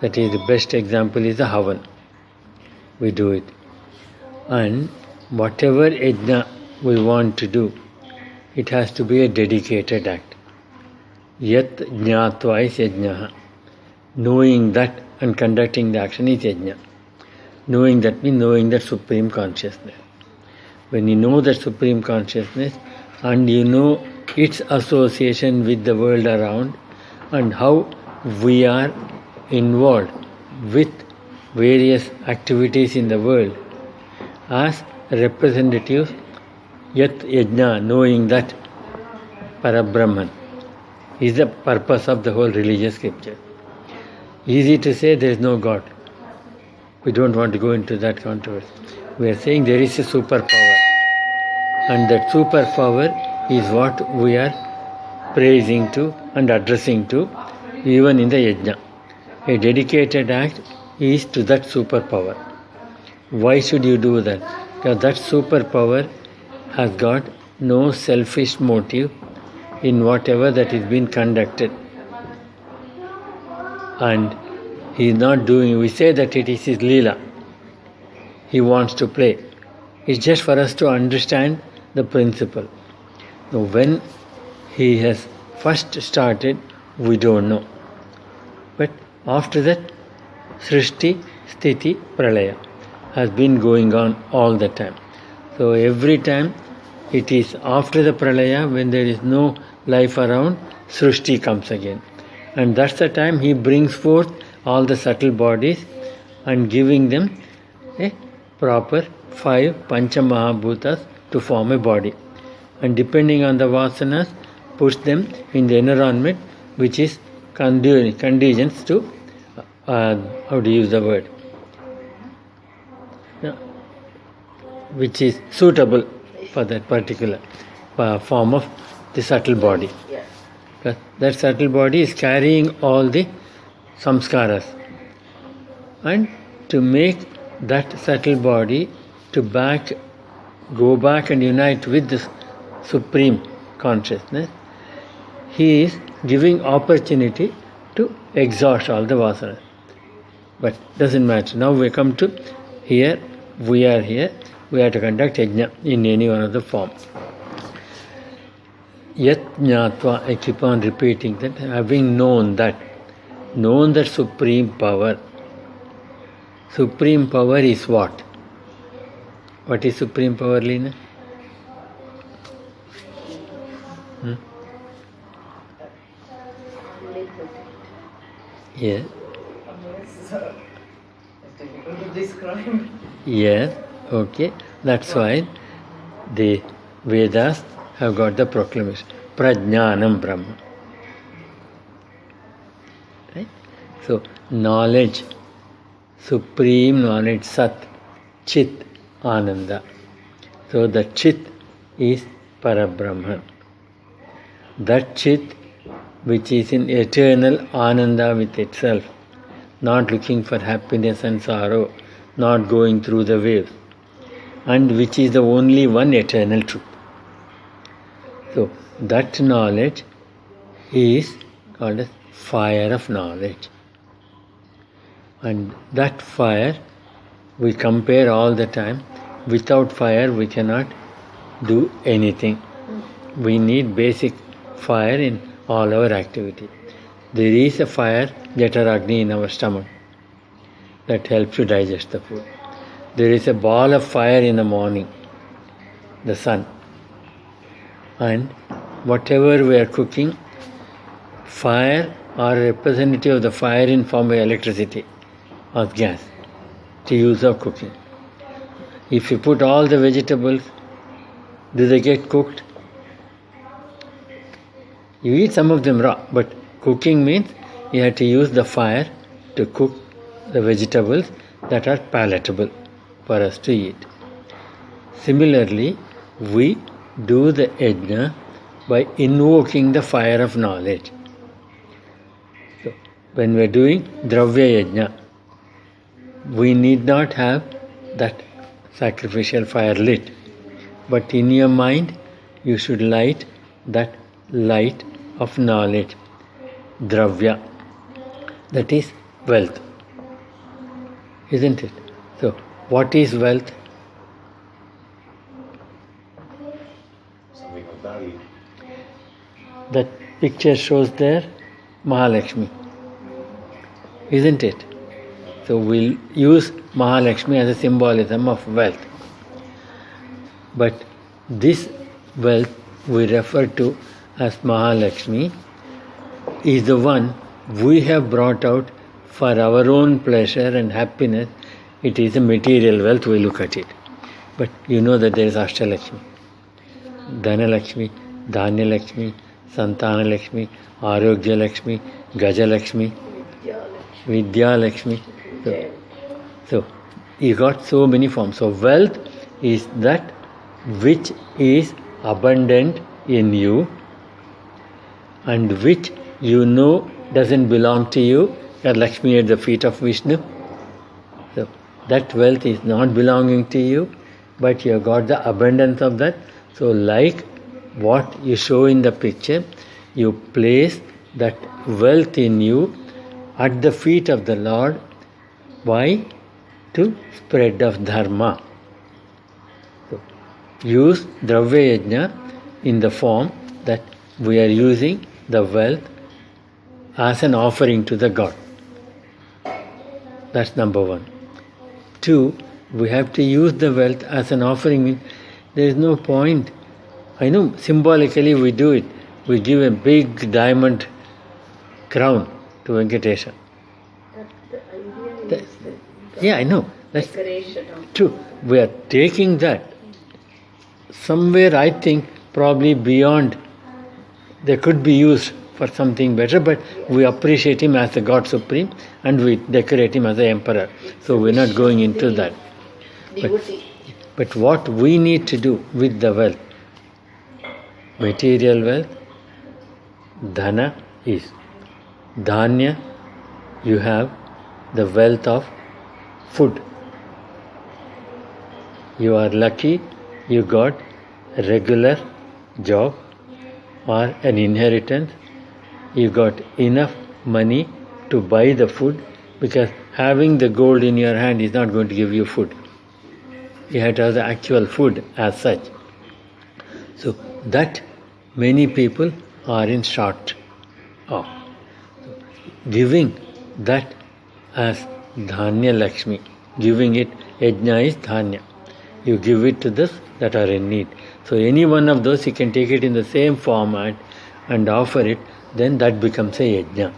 That is, the best example is the Havan. We do it. And whatever yajna we want to do, it has to be a dedicated act. Yat jnatva is yajnaha. Knowing that and conducting the action is yajna. Knowing that means knowing that Supreme Consciousness. When you know that Supreme Consciousness and you know its association with the world around and how we are involved with various activities in the world as representatives, yat yajna, knowing that Parabrahman is the purpose of the whole religious scripture. Easy to say there is no God. We don't want to go into that controversy. We are saying there is a superpower. And that superpower is what we are praising to and addressing to even in the yajna. A dedicated act is to that superpower. Why should you do that? Because that superpower has got no selfish motive in whatever that is being conducted. And he is not doing, we say that it is his Leela. He wants to play. It's just for us to understand the principle. Now, when he has first started, we don't know. But after that, Srishti, Sthiti, Pralaya has been going on all the time. So every time it is after the Pralaya, when there is no life around, Srishti comes again. And that's the time he brings forth all the subtle bodies and giving them a proper 5 Pancha Mahabhutas to form a body. And depending on the vasanas, puts them in the environment which is conditions to, how do you use the word? Which is suitable for that particular form of the subtle body. That subtle body is carrying all the samskaras. And to make that subtle body to go back and unite with the Supreme Consciousness, he is giving opportunity to exhaust all the vasanas. But doesn't matter. Now we come to here, we are here, we have to conduct yajna in any one of the forms. Yat jnatva, I keep on repeating that, having known that Supreme Power. Supreme Power is what? What is Supreme Power, Leena? Yes. It's difficult to describe. Yes, okay. That's why the Vedas have got the proclamation. Prajnanam Brahma. Right? So, knowledge, supreme knowledge, Sat, Chit, Ananda. So, the Chit is Parabrahman. That Chit, which is in eternal Ananda with itself, not looking for happiness and sorrow, not going through the waves, and which is the only one eternal truth. So, that knowledge is called as fire of knowledge. And that fire, we compare all the time. Without fire, we cannot do anything. We need basic fire in all our activity. There is a fire, Jataragni, in our stomach that helps to digest the food. There is a ball of fire in the morning, the sun. And whatever we are cooking, fire or representative of the fire in form of electricity or gas to use of cooking. If you put all the vegetables, do they get cooked? You eat some of them raw, but cooking means you have to use the fire to cook the vegetables that are palatable for us to eat. Similarly, we do the yajna by invoking the fire of knowledge. So, when we are doing dravya yajna, we need not have that sacrificial fire lit, but in your mind you should light that light of knowledge, dravya, that is wealth. isn't it? So, what is wealth? Something of value. That picture shows there Mahalakshmi, isn't it? So, we'll use Mahalakshmi as a symbolism of wealth. But this wealth we refer to as Mahalakshmi is the one we have brought out for our own pleasure and happiness. It is a material wealth, we look at it. But you know that there is Ashtalakshmi, Dhanalakshmi, Dhanyalakshmi, Santanalakshmi, Arogya-lakshmi, Gajalakshmi, Vidyalakshmi. So, you got so many forms. So, wealth is that which is abundant in you and which you know doesn't belong to you. Lakshmi at the feet of Vishnu. So, that wealth is not belonging to you, but you have got the abundance of that. So, like what you show in the picture, you place that wealth in you at the feet of the Lord. Why? To spread of dharma. So, use Dravya Yajna in the form that we are using the wealth as an offering to the God. That's number one. 2, we have to use the wealth as an offering. There is no point. I know symbolically we do it. We give a big diamond crown to Venkatesha. Yeah, I know. That's true. We are taking that. Somewhere I think probably beyond, they could be used for something better, but we appreciate him as the God Supreme and we decorate him as the Emperor. So we're not going into that. But what we need to do with the wealth, material wealth, dhana is. Dhanya, you have the wealth of food. You are lucky, you got a regular job or an inheritance. You got enough money to buy the food, because having the gold in your hand is not going to give you food. You have to have the actual food as such. So that many people are in short of. Giving that as Dhanya Lakshmi, giving it, Yajna is Dhanya. You give it to those that are in need. So any one of those, you can take it in the same format and offer it, then that becomes a Yajna.